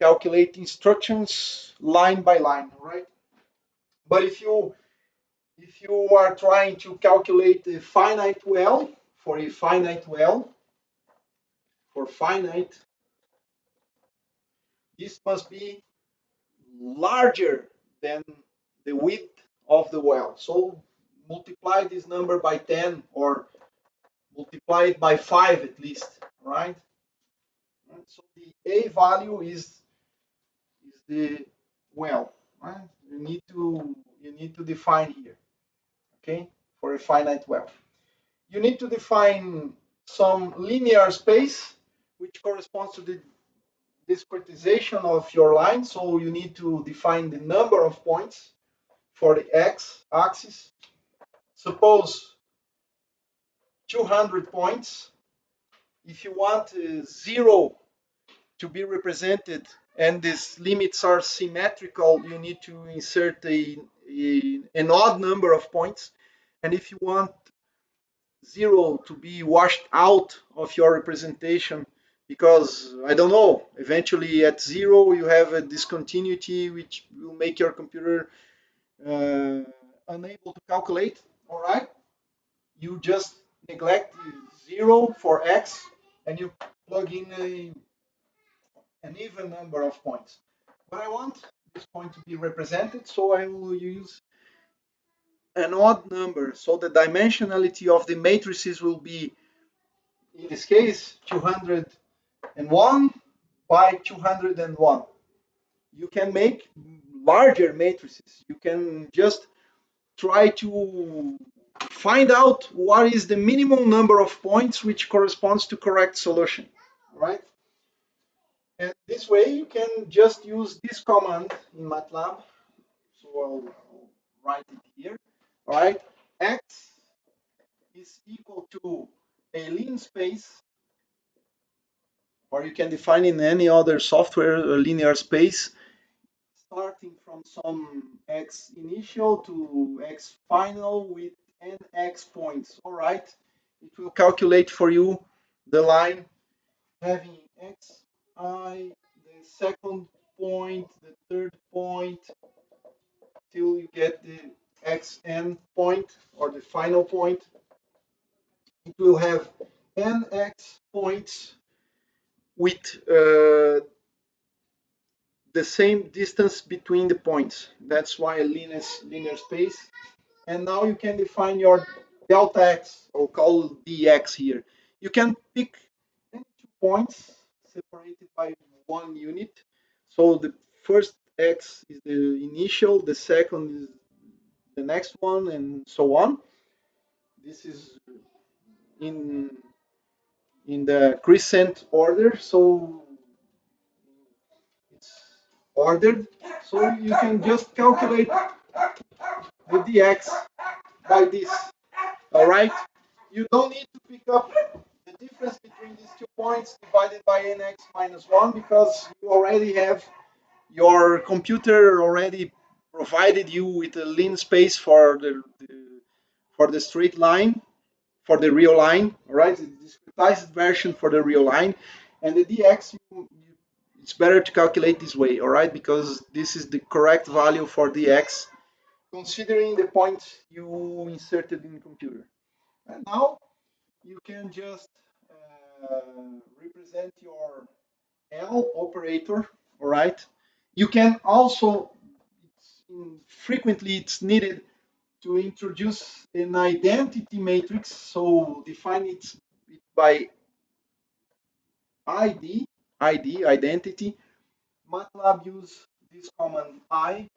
calculate instructions line by line, right? But if you are trying to calculate a finite well, for a finite well, for finite, this must be larger than the width of the well. So multiply this number by 10 or multiply it by 5 at least, right? So the a value is the well, right? You need to define here, okay, for a finite well. You need to define some linear space which corresponds to the discretization of your line. So you need to define the number of points for the x-axis. Suppose 200 points. If you want 0 to be represented and these limits are symmetrical, you need to insert an odd number of points. And if you want 0 to be washed out of your representation, because I don't know, eventually at 0 you have a discontinuity which will make your computer unable to calculate, all right? You just neglect 0 for x and you plug in an even number of points. But I want this point to be represented, so I will use an odd number. So the dimensionality of the matrices will be, in this case, 201 by 201. You can make larger matrices. You can just try to find out what is the minimum number of points which corresponds to correct solution, right? And this way you can just use this command in MATLAB. So I'll write it here. All right, x is equal to a linear space, or you can define in any other software a linear space starting from some x initial to x final with nx points. All right, it will calculate for you the line having xi, the second point, the third point, till you get the xn point or the final point. It will have nx points with the same distance between the points. That's why a linear space. And now you can define your delta x, or call dx here. You can pick any 2 points separated by 1 unit. So the first x is the initial, the second is the next one, and so on. This is in the crescent order, so it's ordered. So you can just calculate the dx by this. All right, you don't need to pick up the difference between these 2 points divided by nx minus 1, because you already have your computer already provided you with a lean space for the straight line, for the real line. All right, the discretized version for the real line, and the dx it's better to calculate this way, all right? Because this is the correct value for the x, considering the point you inserted in the computer. And now you can just represent your L operator, all right? You can also, frequently it's needed to introduce an identity matrix, so define it by identity. MATLAB use this command I,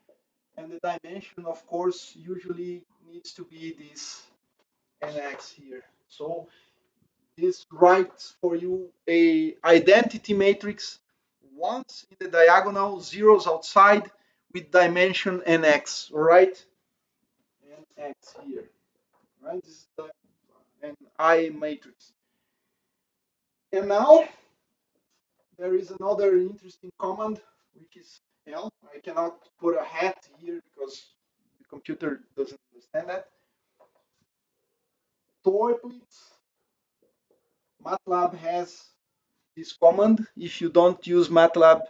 and the dimension, of course, usually needs to be this nx here. So this writes for you a identity matrix once in the diagonal, zeros outside, with dimension nx, all right? Nx here, right? This is an I matrix. And now there is another interesting command, which is L. I cannot put a hat here because the computer doesn't understand that. Toiplets, MATLAB has this command. If you don't use MATLAB,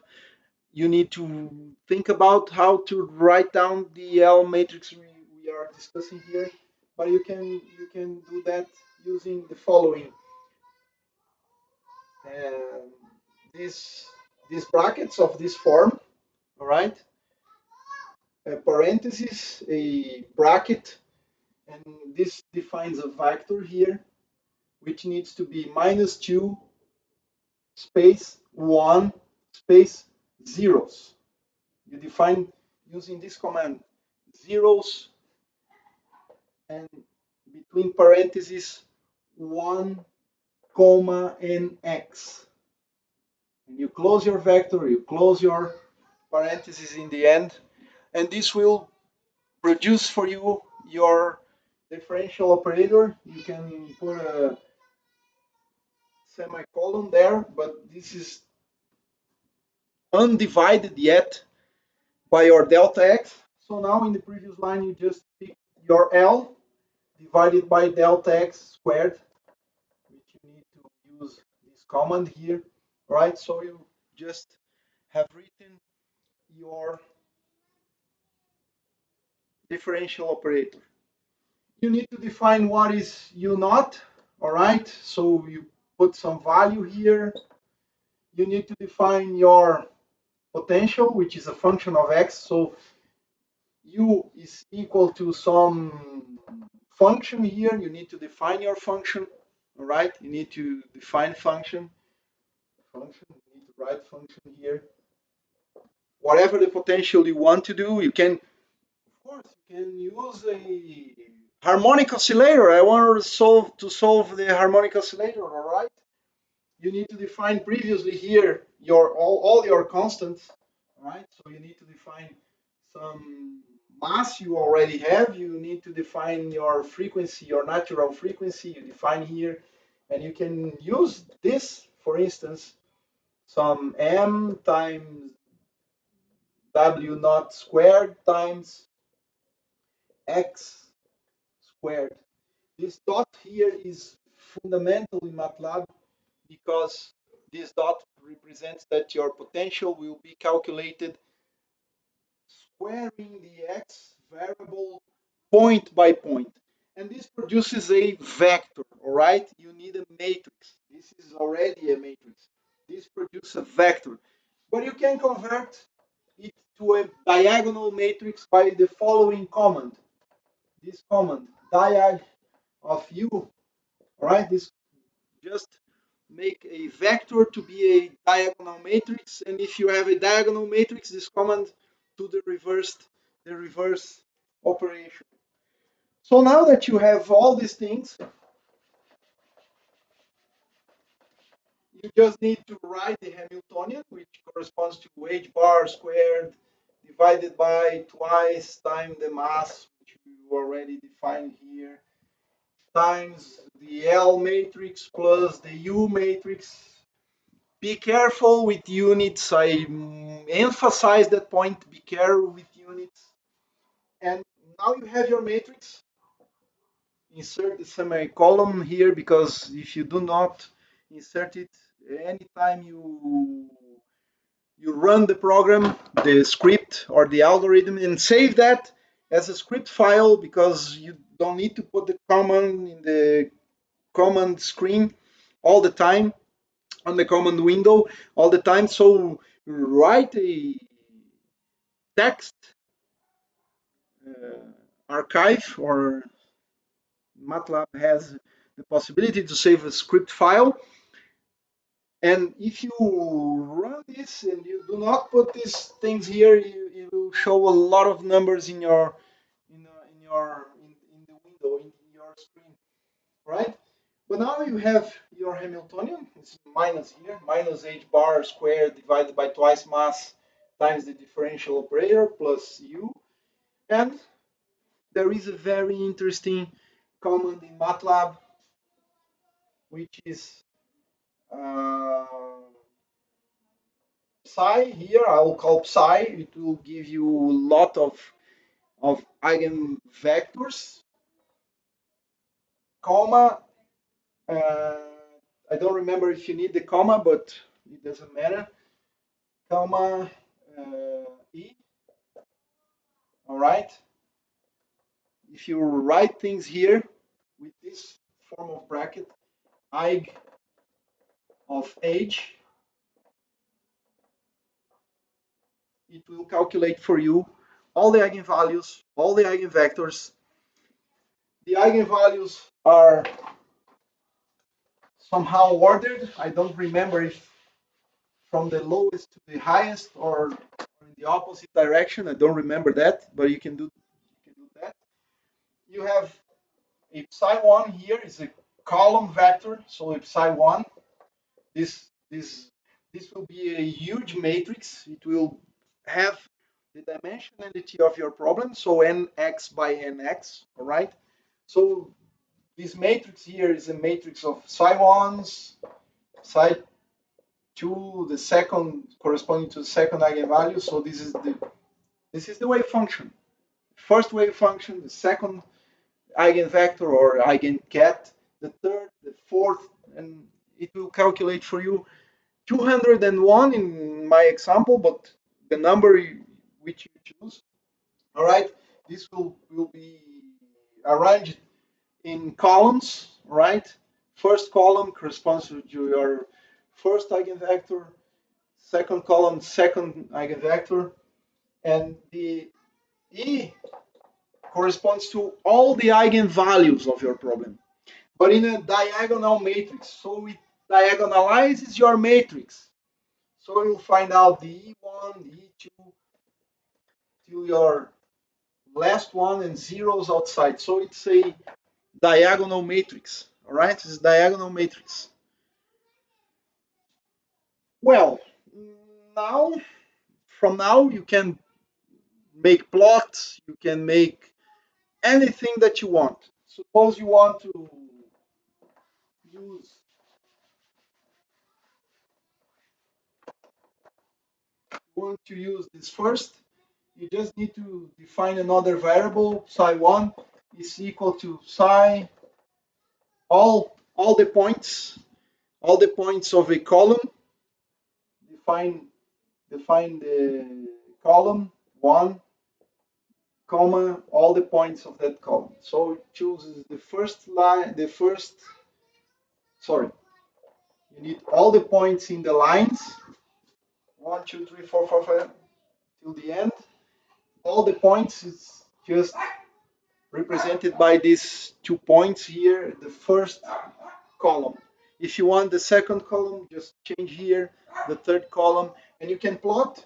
you need to think about how to write down the L matrix we are discussing here. But you can do that using the following. Um, these brackets of this form, all right? A parenthesis, a bracket, and this defines a vector here, which needs to be -2 space 1 space zeros. You define using this command zeros and between parentheses 1 comma and x. And you close your vector, you close your parentheses in the end, and this will produce for you your differential operator. You can put a semicolon there, but this is undivided yet by your delta x. So now in the previous line, you just pick your L divided by delta x squared, which you need to use this command here, right? So you just have written your differential operator. You need to define what is u naught, all right? So you put some value here. You need to define your potential, which is a function of x. So u is equal to some function here. You need to define your function, all right? You need to define function. You need to write function here. Whatever the potential you want to do, you can, of course, you can use a harmonic oscillator. I want to solve the harmonic oscillator, all right? You need to define previously here your all your constants, right? So you need to define some mass you already have. You need to define your frequency, your natural frequency. You define here, and you can use this, for instance, some m times w naught squared times x squared. This dot here is fundamental in MATLAB because this dot represents that your potential will be calculated squaring the x variable point by point. And this produces a vector, all right? You need a matrix. This is already a matrix. This produces a vector. But you can convert it to a diagonal matrix by the following command. This command, diag of u, all right? This just make a vector to be a diagonal matrix, and if you have a diagonal matrix, this command to the reverse operation. So now that you have all these things, you just need to write the Hamiltonian, which corresponds to h bar squared divided by twice times the mass, which you already defined here, times the L matrix plus the U matrix. Be careful with units. I emphasize that point. Be careful with units. And now you have your matrix. Insert the semicolon here because if you do not insert it, anytime you you run the program, the script or the algorithm, and save that as a script file, because you don't need to put the command in the command screen all the time, on the command window all the time. So write a text archive, or MATLAB has the possibility to save a script file. And if you run this and you do not put these things here, it will show a lot of numbers in your in the window, in your screen, right? But now you have your Hamiltonian. It's minus here, minus h bar squared divided by twice mass times the differential operator plus u. And there is a very interesting command in MATLAB, which is uh, psi. Here I will call psi. It will give you a lot of eigenvectors, comma. Uh, I don't remember if you need the comma, but it doesn't matter. Comma e. All right. If you write things here with this form of bracket, eig of h, it will calculate for you all the eigenvalues, all the eigenvectors. The eigenvalues are somehow ordered. I don't remember if from the lowest to the highest or in the opposite direction. I don't remember that, but you can do that. You have a psi1 here is a column vector, so a psi1, this will be a huge matrix. It will have the dimensionality of your problem, so nx by nx, all right? So this matrix here is a matrix of psi1s, psi2, the second corresponding to the second eigenvalue. So this is the wave function. First wave function, the second eigenvector or eigenket, the third, the fourth, and it will calculate for you 201 in my example, but the number which you choose, all right, this will be arranged in columns, right? First column corresponds to your first eigenvector, second column, second eigenvector, and the E corresponds to all the eigenvalues of your problem, but in a diagonal matrix. So it diagonalizes your matrix. So you'll find out the E1, the E2, till your last one and zeros outside. So it's a diagonal matrix. All right, it's a diagonal matrix. Well, now from now you can make plots, you can make anything that you want. Suppose you want to use this first, you just need to define another variable. Psi1 is equal to psi all the points of a column. Define the column 1, comma, all the points of that column. So it chooses the first line, sorry, you need all the points in the lines 1, 2, 3, 4, 5, 5 till the end. All the points is just represented by these 2 points here, the first column. If you want the second column, just change here the third column, and you can plot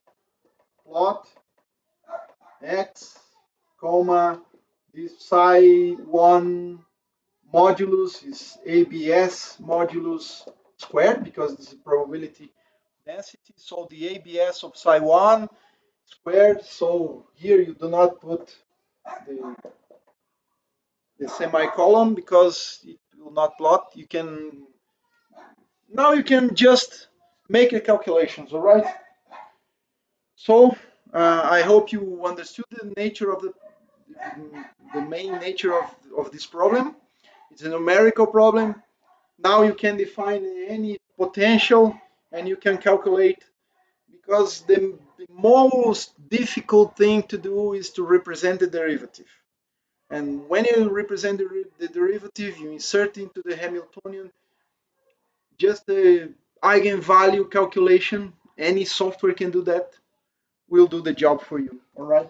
x, comma, this psi1 modulus is ABS modulus squared, because this is probability density. So the ABS of psi1 squared. So here you do not put the, the semicolon because it will not plot. You can just make the calculations, all right? So I hope you understood the nature of the main nature of this problem. It's a numerical problem. Now you can define any potential and you can calculate, because the most difficult thing to do is to represent the derivative. And when you represent the derivative, you insert into the Hamiltonian just the eigenvalue calculation. Any software can do that, will do the job for you. All right.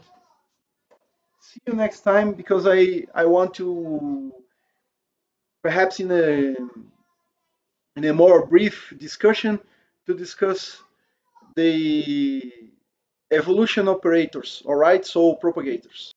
See you next time, because I want to, perhaps in a more brief discussion, to discuss the evolution operators. All right. So propagators.